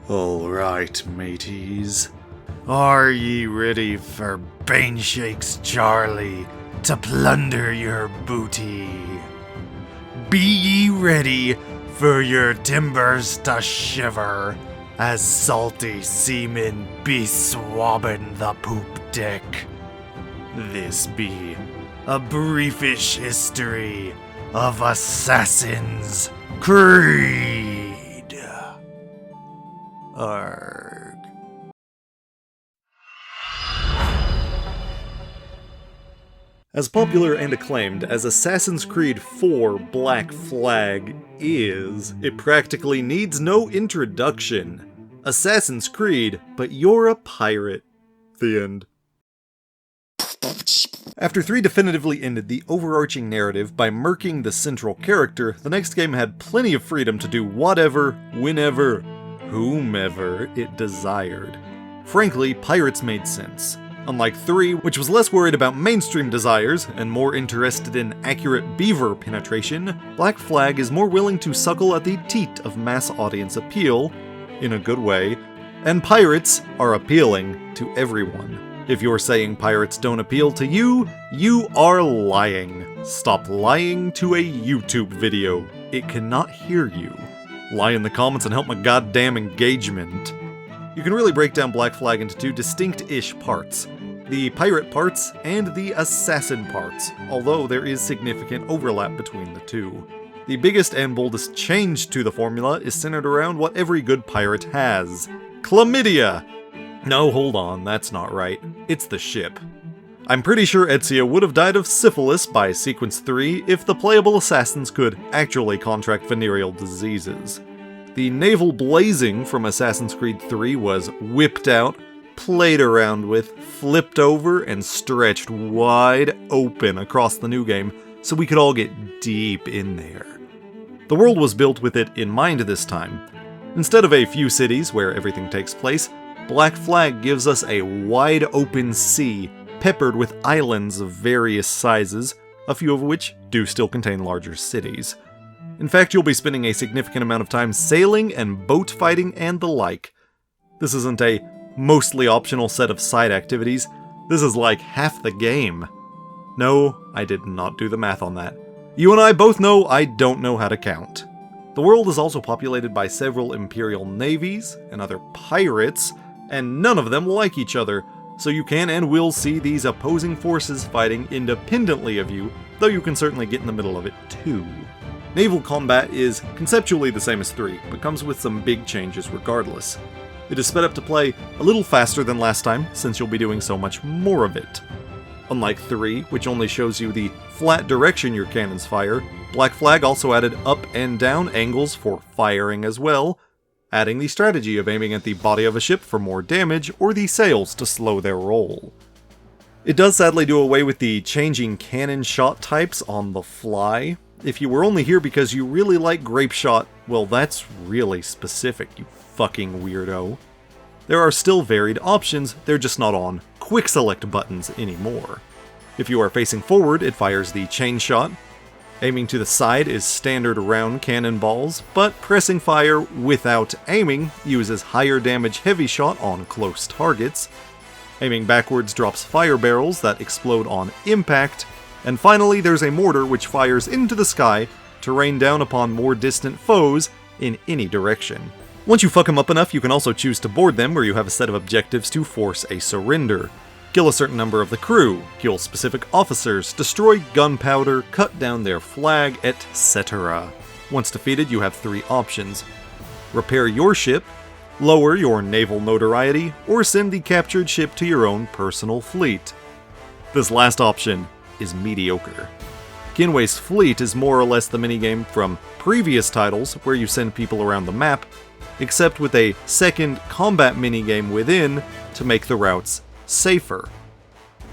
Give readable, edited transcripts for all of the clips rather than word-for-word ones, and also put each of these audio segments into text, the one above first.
Alright, mateys. Are ye ready for Baneshake's Charlie to plunder your booty? Be ye ready for your timbers to shiver as salty seamen be swabbing the poop deck. This be a briefish history of Assassin's Creed. Arg. As popular and acclaimed as Assassin's Creed 4 Black Flag is, it practically needs no introduction. Assassin's Creed, but you're a pirate. The end. After 3 definitively ended the overarching narrative by murking the central character, the next game had plenty of freedom to do whatever, whenever, whomever it desired. Frankly, pirates made sense. Unlike 3, which was less worried about mainstream desires and more interested in accurate beaver penetration, Black Flag is more willing to suckle at the teat of mass audience appeal, in a good way, and pirates are appealing to everyone. If you're saying pirates don't appeal to you, you are lying. Stop lying to a YouTube video. It cannot hear you. Lie in the comments and help my goddamn engagement. You can really break down Black Flag into 2 distinct-ish parts. The pirate parts and the assassin parts, although there is significant overlap between the 2. The biggest and boldest change to the formula is centered around what every good pirate has. Chlamydia! No, hold on, that's not right. It's the ship. I'm pretty sure Ezio would have died of syphilis by Sequence 3 if the playable assassins could actually contract venereal diseases. The naval blazing from Assassin's Creed 3 was whipped out, played around with, flipped over, and stretched wide open across the new game so we could all get deep in there. The world was built with it in mind this time. Instead of a few cities where everything takes place, Black Flag gives us a wide open sea, peppered with islands of various sizes, a few of which do still contain larger cities. In fact, you'll be spending a significant amount of time sailing and boat fighting and the like. This isn't a mostly optional set of side activities, this is like half the game. No, I did not do the math on that. You and I both know I don't know how to count. The world is also populated by several imperial navies and other pirates, and none of them like each other, so you can and will see these opposing forces fighting independently of you, though you can certainly get in the middle of it too. Naval combat is conceptually the same as 3, but comes with some big changes regardless. It is sped up to play a little faster than last time, since you'll be doing so much more of it. Unlike 3, which only shows you the flat direction your cannons fire, Black Flag also added up and down angles for firing as well, adding the strategy of aiming at the body of a ship for more damage or the sails to slow their roll. It does sadly do away with the changing cannon shot types on the fly. If you were only here because you really like grape shot, well, that's really specific, you fucking weirdo. There are still varied options, they're just not on quick select buttons anymore. If you are facing forward, it fires the chain shot. Aiming to the side is standard round cannonballs, but pressing fire without aiming uses higher damage heavy shot on close targets. Aiming backwards drops fire barrels that explode on impact, and finally there's a mortar which fires into the sky to rain down upon more distant foes in any direction. Once you fuck them up enough, you can also choose to board them where you have a set of objectives to force a surrender. Kill a certain number of the crew, kill specific officers, destroy gunpowder, cut down their flag, etc. Once defeated, you have 3 options. Repair your ship, lower your naval notoriety, or send the captured ship to your own personal fleet. This last option is mediocre. Kinway's fleet is more or less the minigame from previous titles where you send people around the map, except with a second combat minigame within to make the routes safer.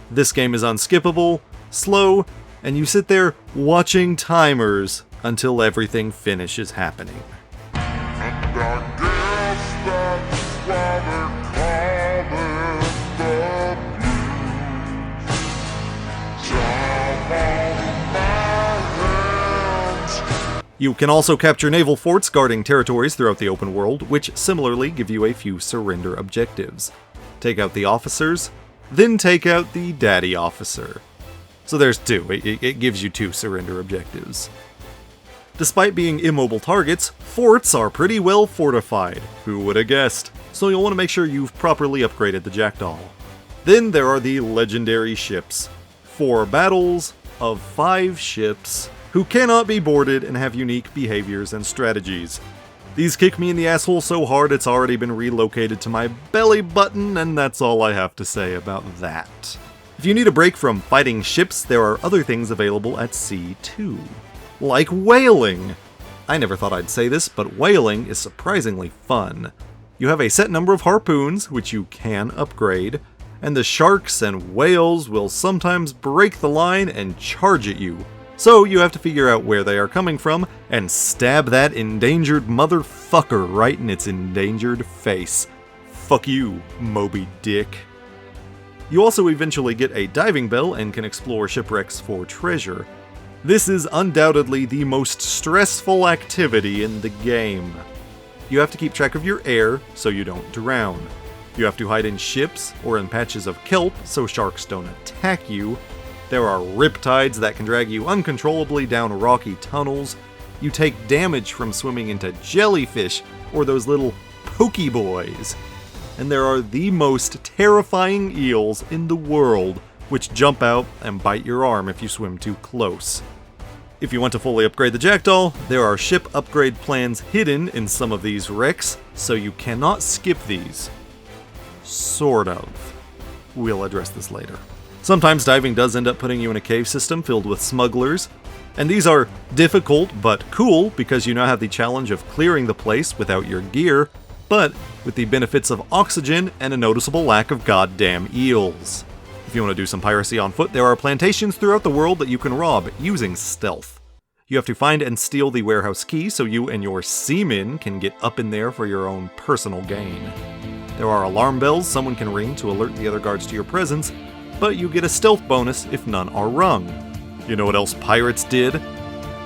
This game is unskippable, slow, and you sit there watching timers until everything finishes happening. And I guess that's why they're calling the blues. Time on my hands. You can also capture naval forts guarding territories throughout the open world, which similarly give you a few surrender objectives. Take out the officers, then take out the daddy officer. So there's two, it gives you 2 surrender objectives. Despite being immobile targets, forts are pretty well fortified, who would have guessed, so you'll want to make sure you've properly upgraded the Jackdaw. Then there are the legendary ships. 4 battles of 5 ships who cannot be boarded and have unique behaviors and strategies. These kick me in the asshole so hard it's already been relocated to my belly button, and that's all I have to say about that. If you need a break from fighting ships, there are other things available at sea too. Like whaling! I never thought I'd say this, but whaling is surprisingly fun. You have a set number of harpoons, which you can upgrade, and the sharks and whales will sometimes break the line and charge at you. So you have to figure out where they are coming from and stab that endangered motherfucker right in its endangered face. Fuck you, Moby Dick. You also eventually get a diving bell and can explore shipwrecks for treasure. This is undoubtedly the most stressful activity in the game. You have to keep track of your air so you don't drown. You have to hide in ships or in patches of kelp so sharks don't attack you. There are riptides that can drag you uncontrollably down rocky tunnels. You take damage from swimming into jellyfish or those little pokeboys. And there are the most terrifying eels in the world, which jump out and bite your arm if you swim too close. If you want to fully upgrade the Jackdaw, there are ship upgrade plans hidden in some of these wrecks, so you cannot skip these. Sort of. We'll address this later. Sometimes diving does end up putting you in a cave system filled with smugglers, and these are difficult but cool because you now have the challenge of clearing the place without your gear, but with the benefits of oxygen and a noticeable lack of goddamn eels. If you want to do some piracy on foot, there are plantations throughout the world that you can rob using stealth. You have to find and steal the warehouse key so you and your seamen can get up in there for your own personal gain. There are alarm bells someone can ring to alert the other guards to your presence, but you get a stealth bonus if none are rung. You know what else pirates did?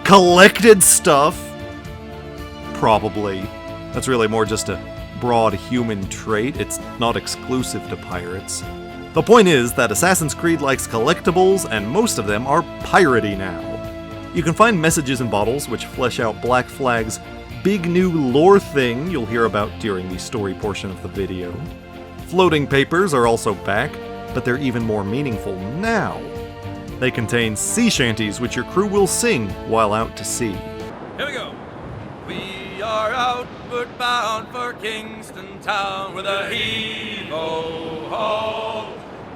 Collected stuff! Probably. That's really more just a broad human trait, it's not exclusive to pirates. The point is that Assassin's Creed likes collectibles, and most of them are piratey now. You can find messages in bottles which flesh out Black Flag's big new lore thing you'll hear about during the story portion of the video. Floating papers are also back, but they're even more meaningful now. They contain sea shanties which your crew will sing while out to sea. Here we go. We are outward bound for Kingston town with a heave-ho-ho.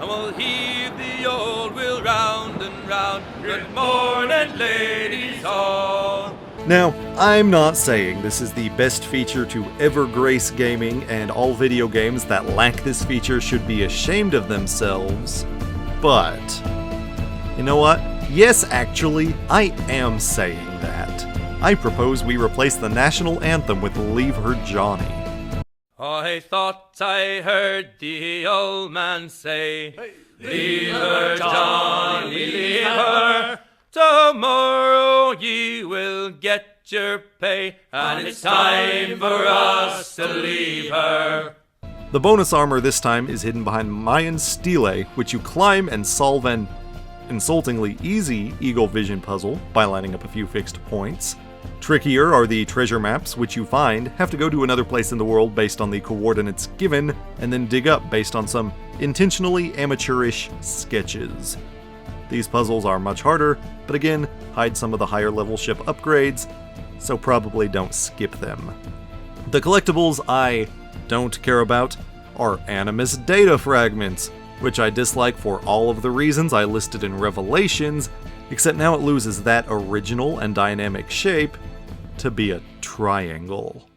And we'll heave the old wheel round and round. Good morning, ladies all. Now, I'm not saying this is the best feature to ever grace gaming, and all video games that lack this feature should be ashamed of themselves, but you know what? Yes, actually, I am saying that. I propose we replace the national anthem with Leave Her Johnny. I thought I heard the old man say, hey, leave her, Johnny, leave her. Tomorrow ye will get your pay, and it's time for us to leave her. The bonus armor this time is hidden behind Mayan stele, which you climb and solve an insultingly easy Eagle Vision puzzle by lining up a few fixed points. Trickier are the treasure maps, which you find have to go to another place in the world based on the coordinates given, and then dig up based on some intentionally amateurish sketches. These puzzles are much harder, but again, hide some of the higher level ship upgrades, so probably don't skip them. The collectibles I don't care about are Animus data fragments, which I dislike for all of the reasons I listed in Revelations, except now it loses that original and dynamic shape to be a triangle.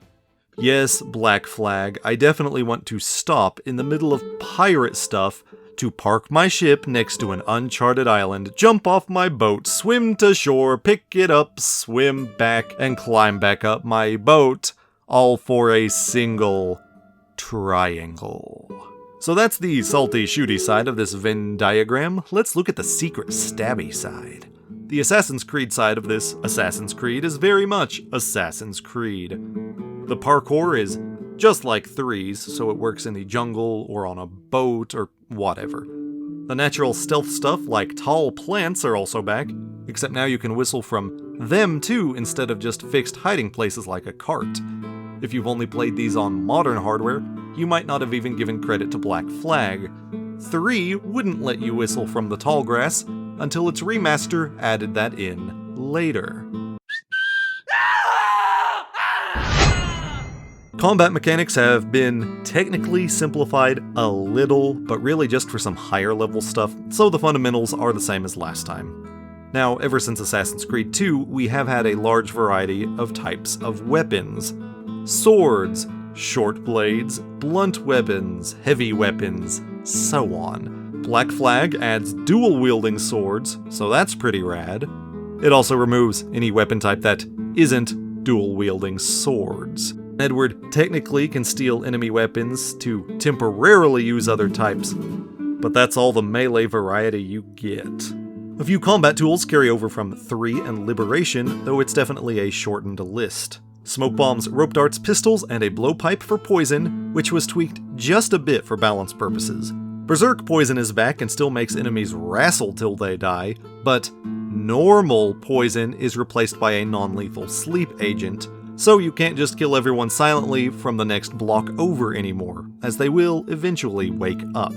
Yes, Black Flag, I definitely want to stop in the middle of pirate stuff to park my ship next to an uncharted island, jump off my boat, swim to shore, pick it up, swim back, and climb back up my boat, all for a single triangle. So that's the salty, shooty side of this Venn diagram. Let's look at the secret stabby side. The Assassin's Creed side of this Assassin's Creed is very much Assassin's Creed. The parkour is just like 3's, so it works in the jungle or on a boat or whatever. The natural stealth stuff like tall plants are also back, except now you can whistle from them too instead of just fixed hiding places like a cart. If you've only played these on modern hardware, you might not have even given credit to Black Flag. 3 wouldn't let you whistle from the tall grass until its remaster added that in later. Combat mechanics have been technically simplified a little, but really just for some higher level stuff, so the fundamentals are the same as last time. Now, ever since Assassin's Creed 2, we have had a large variety of types of weapons. Swords, short blades, blunt weapons, heavy weapons, so on. Black Flag adds dual-wielding swords, so that's pretty rad. It also removes any weapon type that isn't dual-wielding swords. Edward technically can steal enemy weapons to temporarily use other types, but that's all the melee variety you get. A few combat tools carry over from 3 and Liberation, though it's definitely a shortened list. Smoke bombs, rope darts, pistols, and a blowpipe for poison, which was tweaked just a bit for balance purposes. Berserk poison is back and still makes enemies wrestle till they die, but normal poison is replaced by a non-lethal sleep agent, so you can't just kill everyone silently from the next block over anymore, as they will eventually wake up.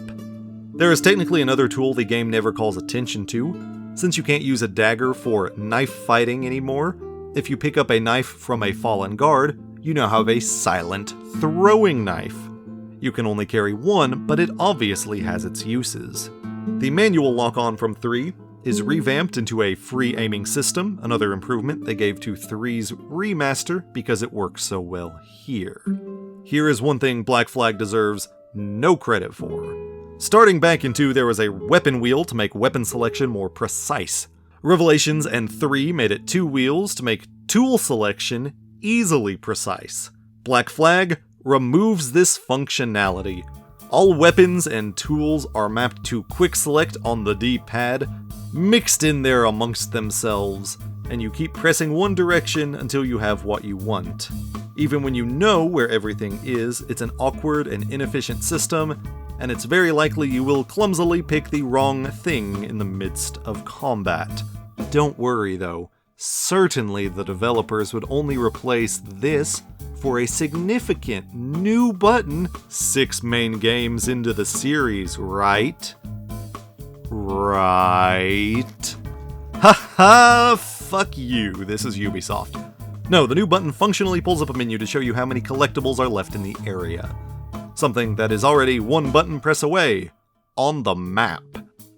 There is technically another tool the game never calls attention to. Since you can't use a dagger for knife fighting anymore, if you pick up a knife from a fallen guard, you now have a silent throwing knife. You can only carry one, but it obviously has its uses. The manual lock-on from 3 is revamped into a free aiming system, another improvement they gave to 3's remaster because it works so well here. Here is one thing Black Flag deserves no credit for. Starting back in 2, there was a weapon wheel to make weapon selection more precise. Revelations and 3 made it 2 wheels to make tool selection easily precise. Black Flag removes this functionality. All weapons and tools are mapped to quick select on the D-pad, mixed in there amongst themselves, and you keep pressing one direction until you have what you want. Even when you know where everything is, it's an awkward and inefficient system, and it's very likely you will clumsily pick the wrong thing in the midst of combat. Don't worry though, certainly the developers would only replace this for a significant new button 6 main games into the series, right? Right. Haha, fuck you, this is Ubisoft. No, the new button functionally pulls up a menu to show you how many collectibles are left in the area. Something that is already one button press away, on the map.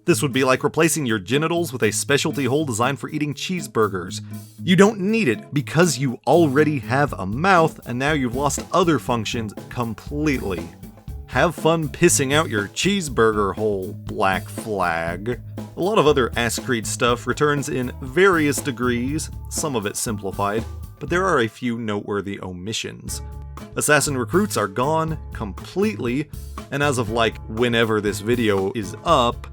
This would be like replacing your genitals with a specialty hole designed for eating cheeseburgers. You don't need it because you already have a mouth and now you've lost other functions completely. Have fun pissing out your cheeseburger hole, Black Flag. A lot of other Ass Creed stuff returns in various degrees, some of it simplified, but there are a few noteworthy omissions. Assassin recruits are gone completely, and as of whenever this video is up,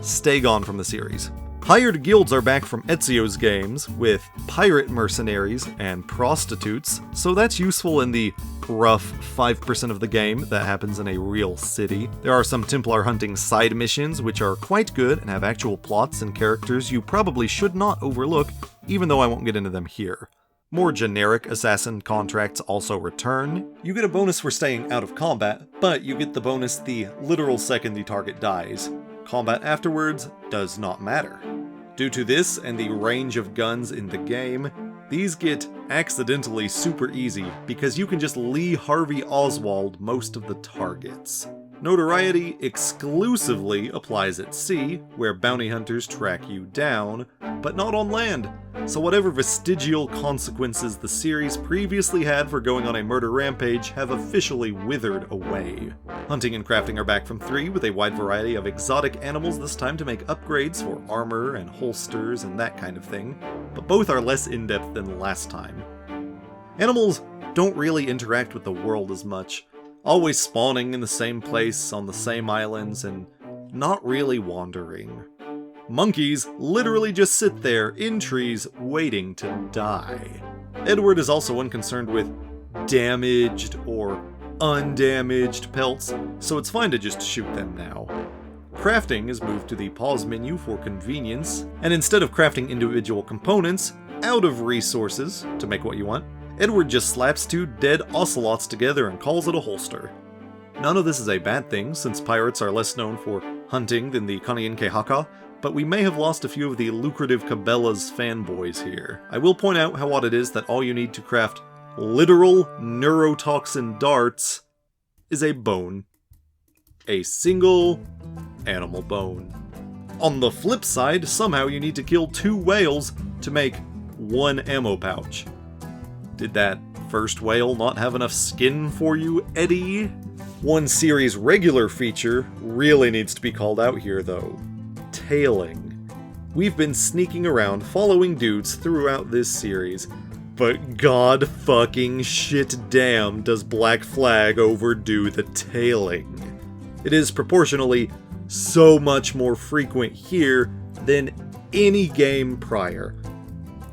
stay gone from the series. Hired guilds are back from Ezio's games, with pirate mercenaries and prostitutes, so that's useful in the rough 5% of the game that happens in a real city. There are some Templar hunting side missions, which are quite good and have actual plots and characters you probably should not overlook, even though I won't get into them here. More generic assassin contracts also return. You get a bonus for staying out of combat, but you get the bonus the literal second the target dies. Combat afterwards does not matter. Due to this and the range of guns in the game, these get accidentally super easy because you can just Lee Harvey Oswald most of the targets. Notoriety exclusively applies at sea, where bounty hunters track you down, but not on land, so whatever vestigial consequences the series previously had for going on a murder rampage have officially withered away. Hunting and crafting are back from 3 with a wide variety of exotic animals, this time to make upgrades for armor and holsters and that kind of thing, but both are less in-depth than last time. Animals don't really interact with the world as much, always spawning in the same place on the same islands and not really wandering. Monkeys literally just sit there in trees waiting to die. Edward is also unconcerned with damaged or undamaged pelts, so it's fine to just shoot them now. Crafting is moved to the pause menu for convenience, and instead of crafting individual components out of resources to make what you want, Edward just slaps 2 dead ocelots together and calls it a holster. None of this is a bad thing, since pirates are less known for hunting than the Kanienke Haka, but we may have lost a few of the lucrative Cabela's fanboys here. I will point out how odd it is that all you need to craft literal neurotoxin darts is a bone. A single animal bone. On the flip side, somehow you need to kill 2 whales to make 1 ammo pouch. Did that first whale not have enough skin for you, Eddie? One series regular feature really needs to be called out here though. Tailing. We've been sneaking around following dudes throughout this series, but god fucking shit damn does Black Flag overdo the tailing. It is proportionally so much more frequent here than any game prior.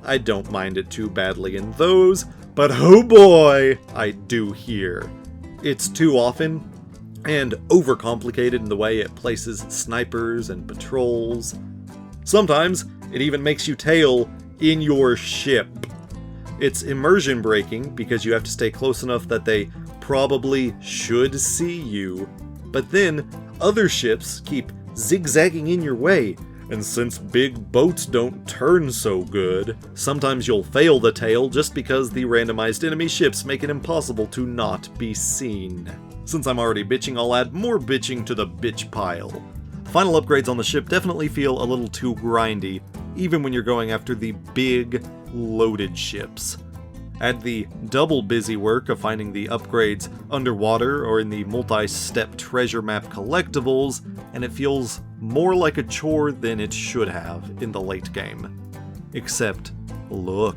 I don't mind it too badly in those, but oh boy, I do here. It's too often, and overcomplicated in the way it places snipers and patrols. Sometimes, it even makes you tail in your ship. It's immersion breaking because you have to stay close enough that they probably should see you, but then other ships keep zigzagging in your way, and since big boats don't turn so good, sometimes you'll fail the tail just because the randomized enemy ships make it impossible to not be seen. Since I'm already bitching, I'll add more bitching to the bitch pile. Final upgrades on the ship definitely feel a little too grindy, even when you're going after the big, loaded ships. Add the double busy work of finding the upgrades underwater or in the multi-step treasure map collectibles, and it feels more like a chore than it should have in the late game. Except, look,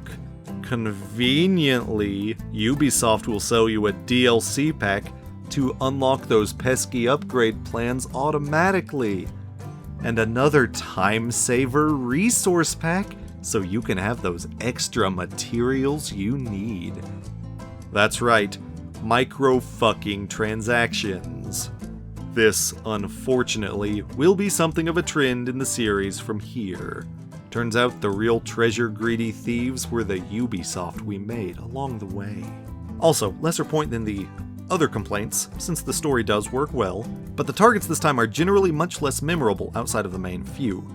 conveniently, Ubisoft will sell you a DLC pack to unlock those pesky upgrade plans automatically. And another time saver resource pack so you can have those extra materials you need. That's right, micro-fucking transactions. This, unfortunately, will be something of a trend in the series from here. Turns out the real treasure-greedy thieves were the Ubisoft we made along the way. Also, lesser point than the other complaints, since the story does work well, but the targets this time are generally much less memorable outside of the main few.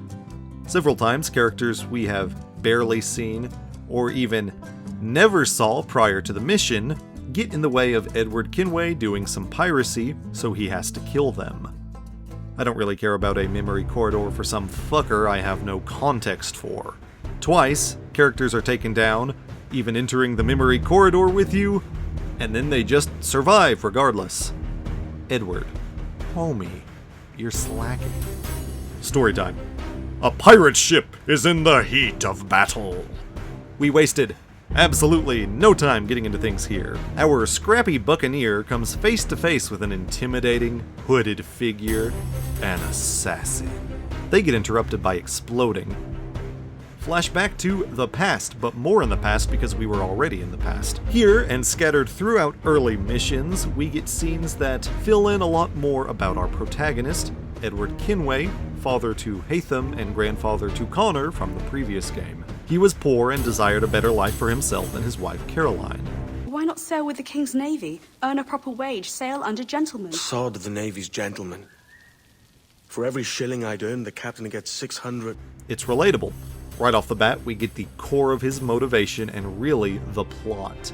Several times, characters we have barely seen, or even never saw prior to the mission, get in the way of Edward Kenway doing some piracy, so he has to kill them. I don't really care about a memory corridor for some fucker I have no context for. Twice, characters are taken down, even entering the memory corridor with you, and then they just survive regardless. Edward, homie, you're slacking. Storytime. A pirate ship is in the heat of battle. We wasted absolutely no time getting into things here. Our scrappy buccaneer comes face to face with an intimidating, hooded figure, an assassin. They get interrupted by exploding. Flashback to the past, but more in the past because we were already in the past. Here, and scattered throughout early missions, we get scenes that fill in a lot more about our protagonist, Edward Kenway, father to Hatham and grandfather to Connor from the previous game. He was poor and desired a better life for himself and his wife Caroline. Why not sail with the King's Navy? Earn a proper wage, sail under gentlemen. Sod the Navy's gentlemen. For every shilling I'd earn, the captain gets 600. It's relatable. Right off the bat, we get the core of his motivation and really the plot.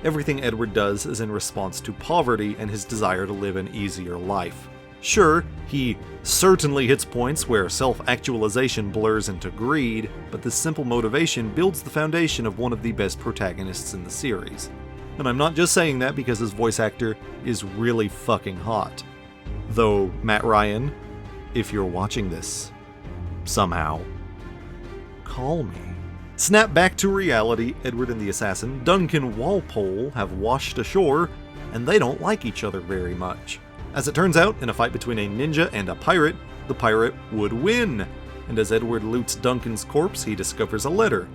Everything Edward does is in response to poverty and his desire to live an easier life. Sure, he certainly hits points where self-actualization blurs into greed, but this simple motivation builds the foundation of one of the best protagonists in the series. And I'm not just saying that because his voice actor is really fucking hot. Though, Matt Ryan, if you're watching this, somehow, call me. Snap back to reality, Edward and the assassin, Duncan Walpole, have washed ashore, and they don't like each other very much. As it turns out, in a fight between a ninja and a pirate, the pirate would win. and as Edward loots Duncan's corpse, he discovers a letter.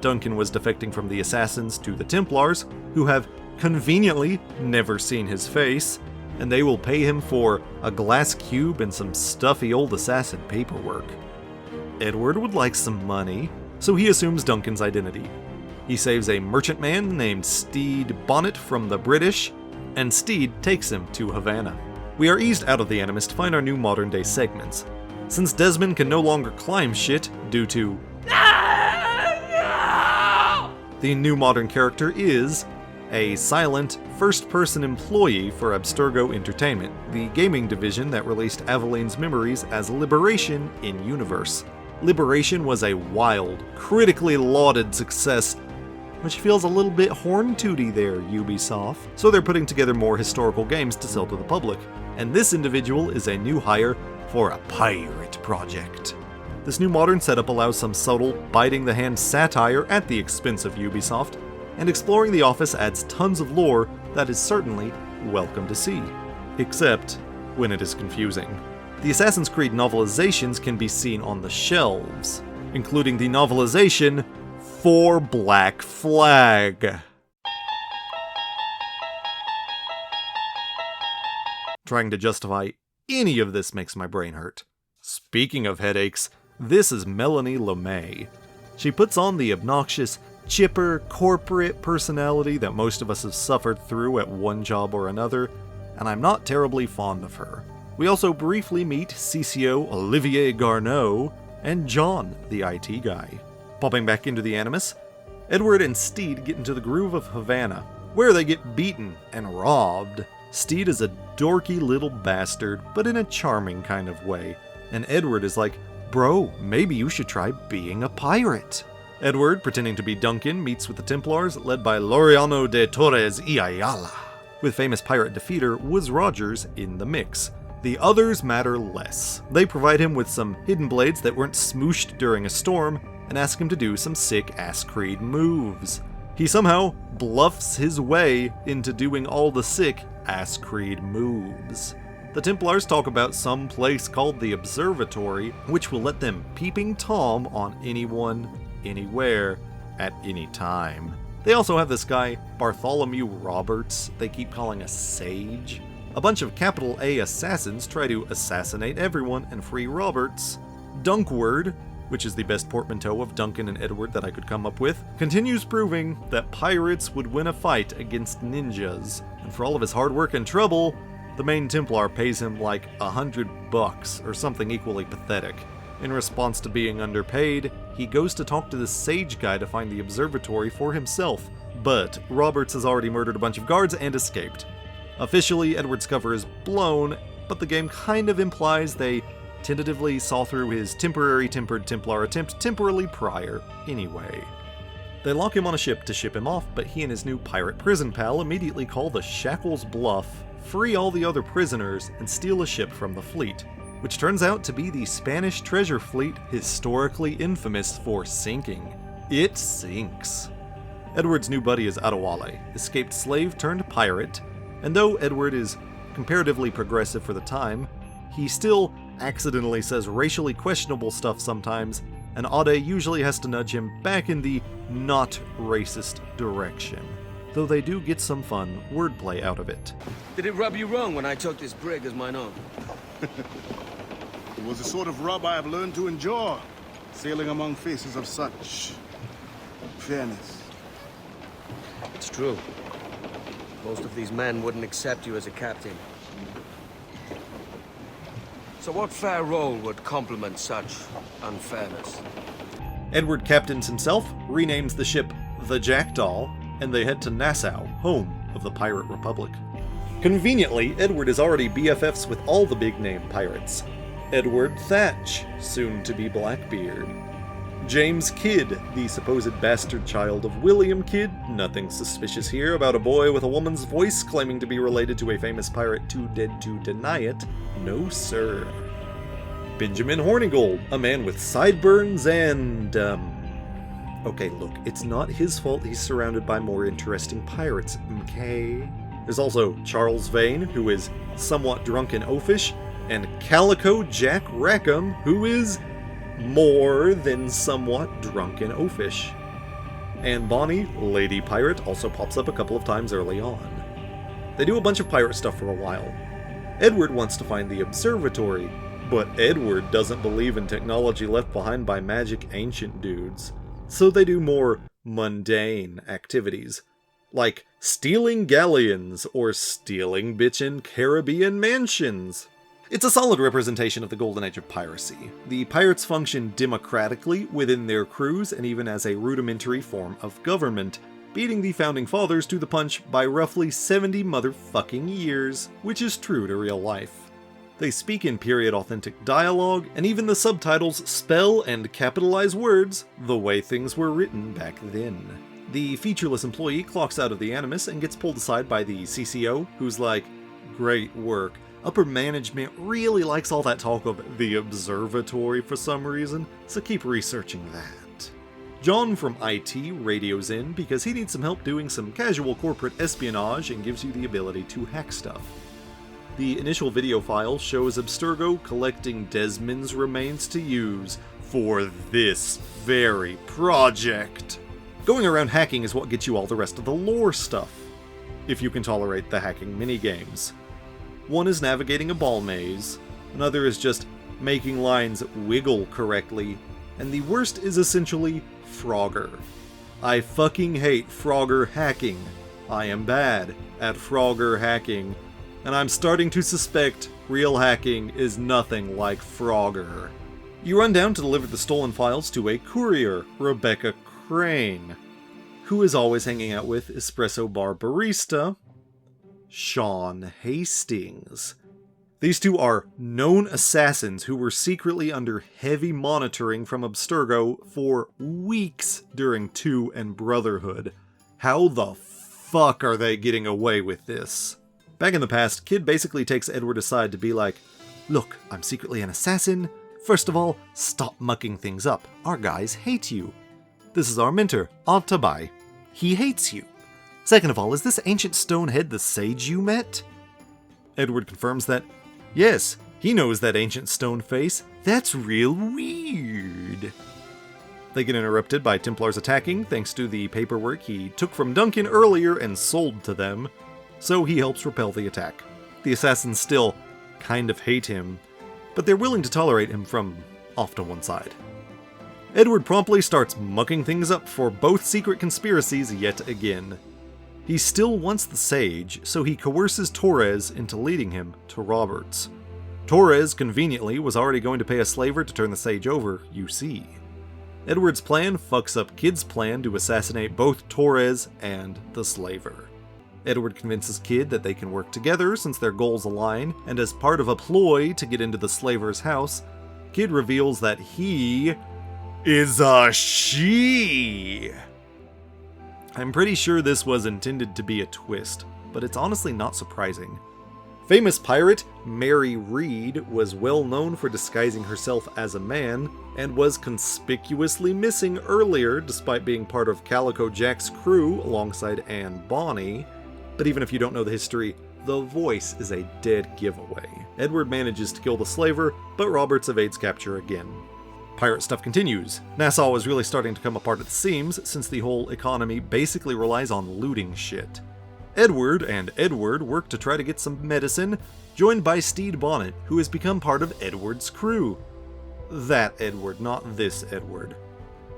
Duncan was defecting from the Assassins to the Templars, who have conveniently never seen his face, and they will pay him for a glass cube and some stuffy old assassin paperwork. Edward would like some money, so he assumes Duncan's identity. He saves a merchantman named Steed Bonnet from the British, and Steed takes him to Havana. We are eased out of the Animus to find our new modern-day segments. Since Desmond can no longer climb shit due to the new modern character is a silent, first-person employee for Abstergo Entertainment, the gaming division that released Aveline's Memories as Liberation in Universe. Liberation was a wild, critically lauded success, which feels a little bit horn-tooty there, Ubisoft. So they're putting together more historical games to sell to the public. And this individual is a new hire for a pirate project. This new modern setup allows some subtle, biting-the-hand satire at the expense of Ubisoft, and exploring the office adds tons of lore that is certainly welcome to see. Except when it is confusing. The Assassin's Creed novelizations can be seen on the shelves, including the novelization for Black Flag. Trying to justify any of this makes my brain hurt. Speaking of headaches, this is Melanie LeMay. She puts on the obnoxious, chipper, corporate personality that most of us have suffered through at one job or another, and I'm not terribly fond of her. We also briefly meet CCO Olivier Garneau and John, the IT guy. Popping back into the Animus, Edward and Steed get into the groove of Havana, where they get beaten and robbed. Steed is a dorky little bastard, but in a charming kind of way, and Edward is like, "Bro, maybe you should try being a pirate." Edward, pretending to be Duncan, meets with the Templars, led by Laureano de Torres y Ayala, with famous pirate defeater Wooz Rogers in the mix. The others matter less. They provide him with some hidden blades that weren't smooshed during a storm, and ask him to do some sick-ass Creed moves. He somehow bluffs his way into doing all the sick-ass Creed moves. The Templars talk about some place called the Observatory, which will let them peeping Tom on anyone, anywhere, at any time. They also have this guy, Bartholomew Roberts, they keep calling a sage. A bunch of capital A assassins try to assassinate everyone and free Roberts. Dunkward, which is the best portmanteau of Duncan and Edward that I could come up with, continues proving that pirates would win a fight against ninjas. And for all of his hard work and trouble, the main Templar pays him like $100 or something equally pathetic. In response to being underpaid, he goes to talk to this sage guy to find the observatory for himself. But Roberts has already murdered a bunch of guards and escaped. Officially, Edward's cover is blown, but the game kind of implies they tentatively saw through his temporary tempered Templar attempt temporarily prior anyway. They lock him on a ship to ship him off, but he and his new pirate prison pal immediately call the Shackles bluff, free all the other prisoners, and steal a ship from the fleet, which turns out to be the Spanish treasure fleet historically infamous for sinking. It sinks. Edward's new buddy is Adewale, escaped slave turned pirate, and though Edward is comparatively progressive for the time, he still accidentally says racially questionable stuff sometimes, and Ade usually has to nudge him back in the not racist direction. Though they do get some fun wordplay out of it. Did it rub you wrong when I took this brig as mine own? It was a sort of rub I have learned to endure, sailing among faces of such fairness. It's true. Most of these men wouldn't accept you as a captain. So what fair role would complement such unfairness? Edward captains himself, renames the ship the Jackdaw, and they head to Nassau, home of the Pirate Republic. Conveniently, Edward is already BFFs with all the big-name pirates. Edward Thatch, soon to be Blackbeard. James Kidd, the supposed bastard child of William Kidd, nothing suspicious here about a boy with a woman's voice claiming to be related to a famous pirate too dead to deny it. No sir. Benjamin Hornigold, a man with sideburns and, okay, look, it's not his fault he's surrounded by more interesting pirates, okay? There's also Charles Vane, who is somewhat drunk and oafish, and Calico Jack Rackham, who is more than somewhat drunk and oafish. And Bonnie, Lady Pirate, also pops up a couple of times early on. They do a bunch of pirate stuff for a while. Edward wants to find the observatory, but Edward doesn't believe in technology left behind by magic ancient dudes. So they do more mundane activities, like stealing galleons or stealing bitchin' Caribbean mansions. It's a solid representation of the golden age of piracy. The pirates function democratically within their crews and even as a rudimentary form of government, beating the founding fathers to the punch by roughly 70 motherfucking years, which is true to real life. They speak in period authentic dialogue, and even the subtitles spell and capitalize words the way things were written back then. The featureless employee clocks out of the Animus and gets pulled aside by the CCO, who's like, "Great work. Upper management really likes all that talk of the observatory for some reason, so keep researching that." John from IT radios in because he needs some help doing some casual corporate espionage and gives you the ability to hack stuff. The initial video file shows Abstergo collecting Desmond's remains to use for this very project. Going around hacking is what gets you all the rest of the lore stuff, if you can tolerate the hacking minigames. One is navigating a ball maze, another is just making lines wiggle correctly, and the worst is essentially Frogger. I fucking hate Frogger hacking. I am bad at Frogger hacking, and I'm starting to suspect real hacking is nothing like Frogger. You run down to deliver the stolen files to a courier, Rebecca Crane, who is always hanging out with espresso bar barista Sean Hastings. These two are known assassins who were secretly under heavy monitoring from Abstergo for weeks during 2 and Brotherhood. How the fuck are they getting away with this? Back in the past, Kid basically takes Edward aside to be like, "Look, I'm secretly an assassin. First of all, stop mucking things up. Our guys hate you. This is our mentor, Altabai. He hates you. Second of all, is this ancient stone head the sage you met?" Edward confirms that, yes, he knows that ancient stone face. That's real weird. They get interrupted by Templars attacking thanks to the paperwork he took from Duncan earlier and sold to them, so he helps repel the attack. The assassins still kind of hate him, but they're willing to tolerate him from off to one side. Edward promptly starts mucking things up for both secret conspiracies yet again. He still wants the sage, so he coerces Torres into leading him to Roberts. Torres, conveniently, was already going to pay a slaver to turn the sage over, you see. Edward's plan fucks up Kid's plan to assassinate both Torres and the slaver. Edward convinces Kid that they can work together since their goals align, and as part of a ploy to get into the slaver's house, Kid reveals that he is a she. I'm pretty sure this was intended to be a twist, but it's honestly not surprising. Famous pirate Mary Reed was well known for disguising herself as a man, and was conspicuously missing earlier despite being part of Calico Jack's crew alongside Anne Bonny. But even if you don't know the history, the voice is a dead giveaway. Edward manages to kill the slaver, but Roberts evades capture again. Pirate stuff continues. Nassau is really starting to come apart at the seams since the whole economy basically relies on looting shit. Edward and Edward work to try to get some medicine, joined by Steed Bonnet, who has become part of Edward's crew. That Edward, not this Edward.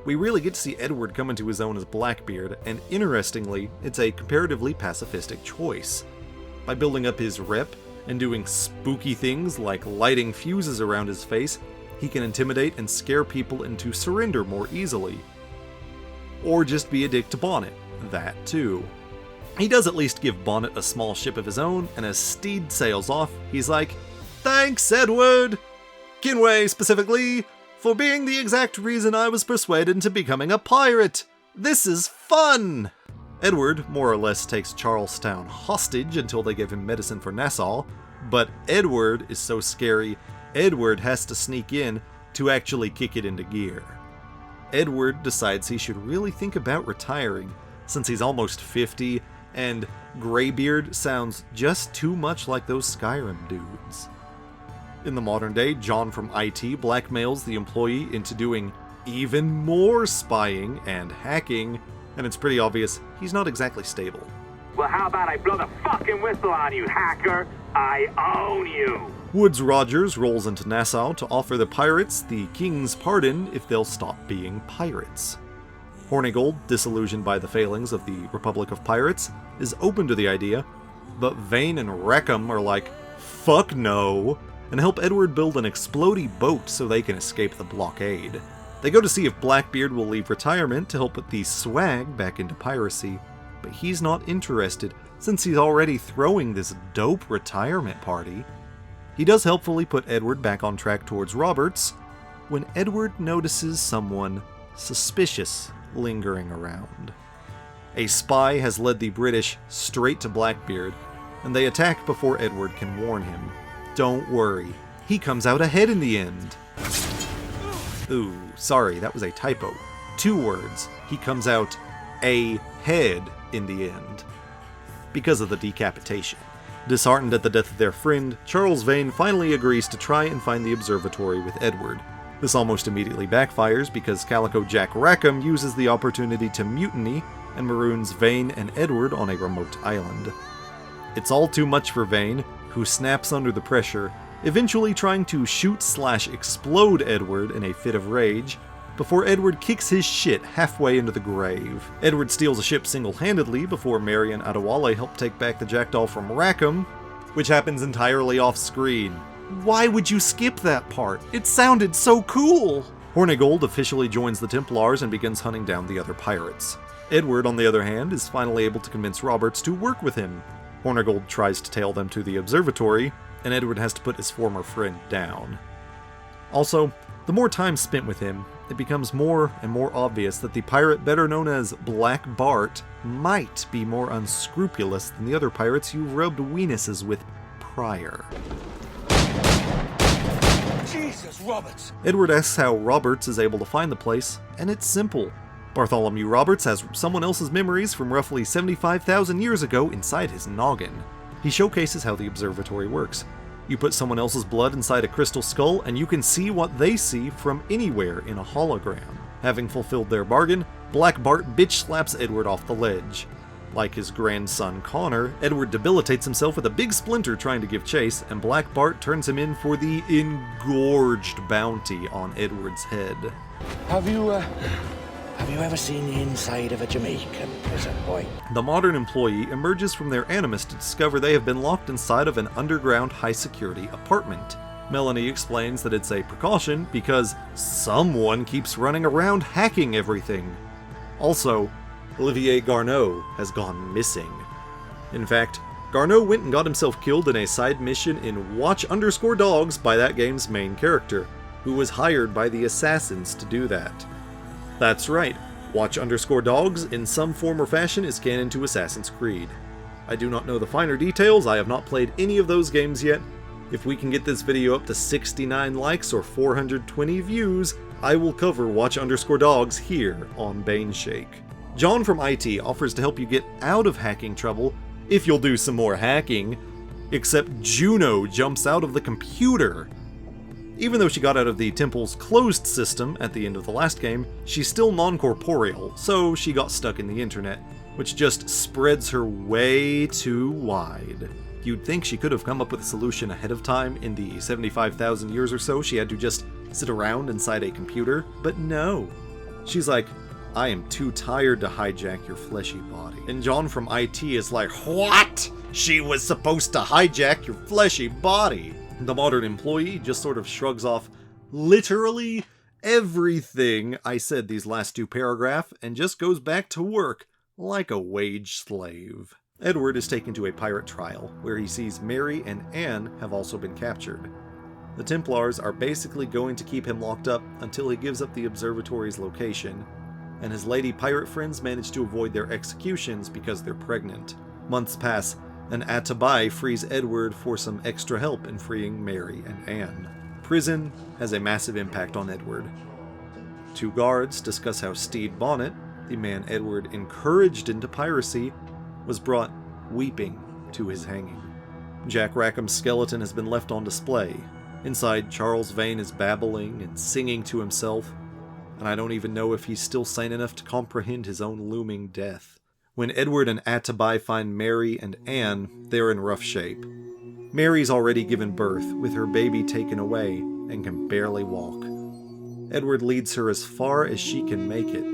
We really get to see Edward come into his own as Blackbeard, and interestingly, it's a comparatively pacifistic choice. By building up his rep and doing spooky things like lighting fuses around his face, he can intimidate and scare people into surrender more easily. Or just be a dick to Bonnet. That too. He does at least give Bonnet a small ship of his own, and as Steed sails off, he's like, "Thanks, Edward! Kinway, specifically, for being the exact reason I was persuaded into becoming a pirate! This is fun!" Edward more or less takes Charlestown hostage until they give him medicine for Nassau, but Edward is so scary, Edward has to sneak in to actually kick it into gear. Edward decides he should really think about retiring, since he's almost 50, and Greybeard sounds just too much like those Skyrim dudes. In the modern day, John from IT blackmails the employee into doing even more spying and hacking, and it's pretty obvious he's not exactly stable. Well, how about I blow the fucking whistle on you, hacker? I own you! Woodes Rogers rolls into Nassau to offer the pirates the king's pardon if they'll stop being pirates. Hornigold, disillusioned by the failings of the Republic of Pirates, is open to the idea, but Vane and Rackham are like, fuck no, and help Edward build an explodey boat so they can escape the blockade. They go to see if Blackbeard will leave retirement to help put the swag back into piracy, but he's not interested since he's already throwing this dope retirement party. He does helpfully put Edward back on track towards Roberts when Edward notices someone suspicious lingering around. A spy has led the British straight to Blackbeard, and they attack before Edward can warn him. Don't worry, he comes out ahead in the end. Ooh, sorry, that was a typo. 2 words. He comes out ahead in the end, because of the decapitation. Disheartened at the death of their friend, Charles Vane finally agrees to try and find the observatory with Edward. This almost immediately backfires because Calico Jack Rackham uses the opportunity to mutiny and maroons Vane and Edward on a remote island. It's all too much for Vane, who snaps under the pressure, eventually trying to shoot/explode Edward in a fit of rage, before Edward kicks his shit halfway into the grave. Edward steals a ship single-handedly before Mary and Adewale help take back the Jackdaw from Rackham, which happens entirely off-screen. Why would you skip that part? It sounded so cool! Hornigold officially joins the Templars and begins hunting down the other pirates. Edward, on the other hand, is finally able to convince Roberts to work with him. Hornigold tries to tail them to the observatory, and Edward has to put his former friend down. Also, the more time spent with him, it becomes more and more obvious that the pirate better known as Black Bart might be more unscrupulous than the other pirates you rubbed weenuses with prior. Jesus, Roberts! Edward asks how Roberts is able to find the place, and it's simple. Bartholomew Roberts has someone else's memories from roughly 75,000 years ago inside his noggin. He showcases how the observatory works. You put someone else's blood inside a crystal skull, and you can see what they see from anywhere in a hologram. Having fulfilled their bargain, Black Bart bitch slaps Edward off the ledge. Like his grandson Connor, Edward debilitates himself with a big splinter trying to give chase, and Black Bart turns him in for the engorged bounty on Edward's head. Have you ever seen the inside of a Jamaican prison, boy? The modern employee emerges from their animus to discover they have been locked inside of an underground high-security apartment. Melanie explains that it's a precaution because someone keeps running around hacking everything. Also, Olivier Garneau has gone missing. In fact, Garneau went and got himself killed in a side mission in Watch_Dogs by that game's main character, who was hired by the assassins to do that. That's right, Watch_Dogs in some form or fashion is canon to Assassin's Creed. I do not know the finer details, I have not played any of those games yet. If we can get this video up to 69 likes or 420 views, I will cover Watch_Dogs here on Baneshake. John from IT offers to help you get out of hacking trouble if you'll do some more hacking, except Juno jumps out of the computer. Even though she got out of the temple's closed system at the end of the last game, she's still non-corporeal, so she got stuck in the internet, which just spreads her way too wide. You'd think she could have come up with a solution ahead of time in the 75,000 years or so she had to just sit around inside a computer, but no. She's like, I am too tired to hijack your fleshy body. And John from IT is like, what? She was supposed to hijack your fleshy body. The modern employee just sort of shrugs off literally everything I said these last 2 paragraphs and just goes back to work like a wage slave. Edward is taken to a pirate trial, where he sees Mary and Anne have also been captured. The Templars are basically going to keep him locked up until he gives up the observatory's location, and his lady pirate friends manage to avoid their executions because they're pregnant. Months pass, and Atabai frees Edward for some extra help in freeing Mary and Anne. Prison has a massive impact on Edward. 2 guards discuss how Stede Bonnet, the man Edward encouraged into piracy, was brought weeping to his hanging. Jack Rackham's skeleton has been left on display. Inside, Charles Vane is babbling and singing to himself, and I don't even know if he's still sane enough to comprehend his own looming death. When Edward and Atabai find Mary and Anne, they're in rough shape. Mary's already given birth, with her baby taken away, and can barely walk. Edward leads her as far as she can make it,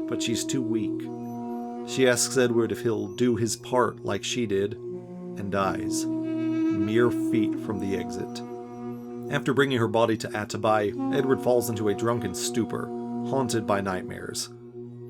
but she's too weak. She asks Edward if he'll do his part like she did, and dies, mere feet from the exit. After bringing her body to Atabai, Edward falls into a drunken stupor, haunted by nightmares.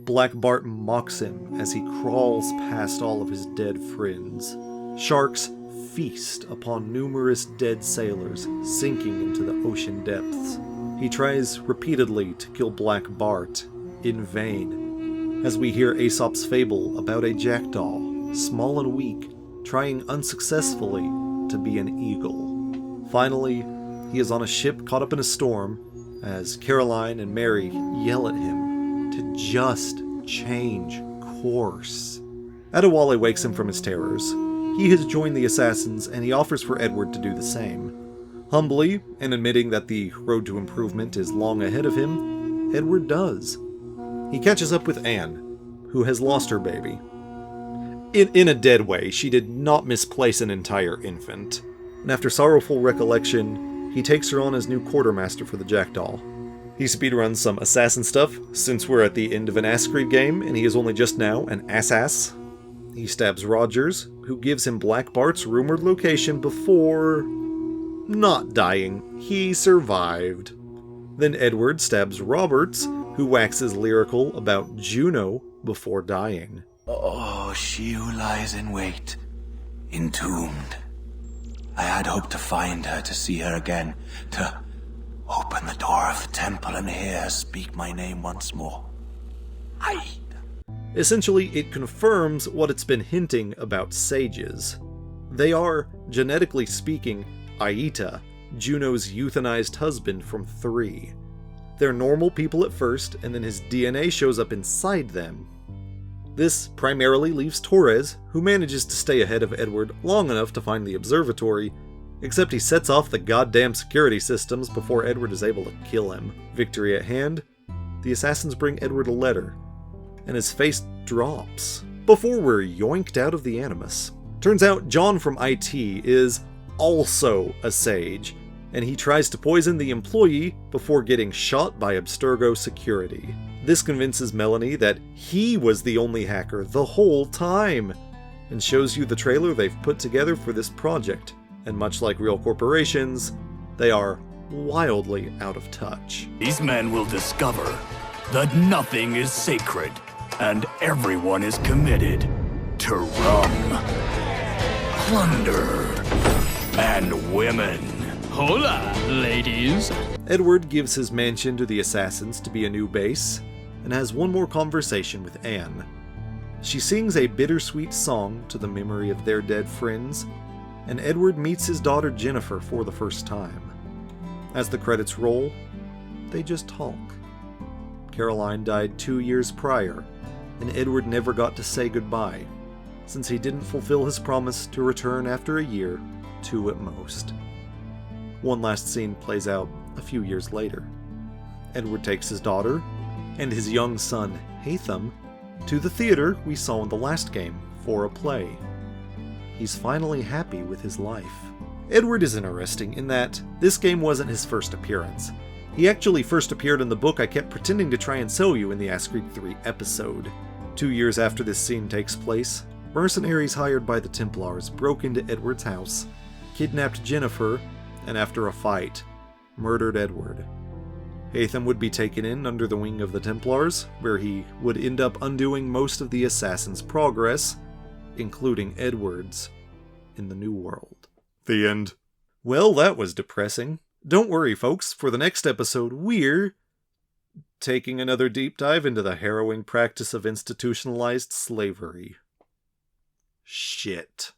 Black Bart mocks him as he crawls past all of his dead friends. Sharks feast upon numerous dead sailors sinking into the ocean depths. He tries repeatedly to kill Black Bart, in vain, as we hear Aesop's fable about a jackdaw, small and weak, trying unsuccessfully to be an eagle. Finally, he is on a ship caught up in a storm as Caroline and Mary yell at him to just change course. Adewale wakes him from his terrors. He has joined the assassins and he offers for Edward to do the same. Humbly, and admitting that the road to improvement is long ahead of him, Edward does. He catches up with Anne, who has lost her baby. In a dead way, she did not misplace an entire infant, and after sorrowful recollection, he takes her on as new quartermaster for the Jackdaw. He speedruns some assassin stuff, since we're at the end of an Askreed game and he is only just now an ass. He stabs Rogers, who gives him Black Bart's rumored location before not dying. He survived. Then Edward stabs Roberts, who waxes lyrical about Juno before dying. Oh, she who lies in wait, entombed. I had hoped to find her, to see her again, to open the door of the temple and hear her speak my name once more. Essentially, it confirms what it's been hinting about sages. They are, genetically speaking, Aita, Juno's euthanized husband from 3. They're normal people at first, and then his DNA shows up inside them. This primarily leaves Torres, who manages to stay ahead of Edward long enough to find the observatory, except he sets off the goddamn security systems before Edward is able to kill him. Victory at hand, the assassins bring Edward a letter, and his face drops before we're yoinked out of the Animus. Turns out John from IT is also a sage, and he tries to poison the employee before getting shot by Abstergo security. This convinces Melanie that he was the only hacker the whole time, and shows you the trailer they've put together for this project, and much like real corporations, they are wildly out of touch. These men will discover that nothing is sacred, and everyone is committed to rum, plunder, and women. Hola, ladies. Edward gives his mansion to the assassins to be a new base, and has one more conversation with Anne. She sings a bittersweet song to the memory of their dead friends, and Edward meets his daughter Jennifer for the first time. As the credits roll, they just talk. Caroline died 2 years prior, and Edward never got to say goodbye, since he didn't fulfill his promise to return after a year, 2 at most. One last scene plays out a few years later. Edward takes his daughter and his young son, Hatham, to the theater we saw in the last game for a play. He's finally happy with his life. Edward is interesting in that this game wasn't his first appearance. He actually first appeared in the book I kept pretending to try and sell you in the Ask Creed 3 episode. 2 years after this scene takes place, mercenaries hired by the Templars broke into Edward's house, kidnapped Jennifer, and after a fight, murdered Edward. Hatham would be taken in under the wing of the Templars, where he would end up undoing most of the Assassin's progress, including Edward's, in the New World. The end. Well, that was depressing. Don't worry, folks, for the next episode, we're taking another deep dive into the harrowing practice of institutionalized slavery. Shit.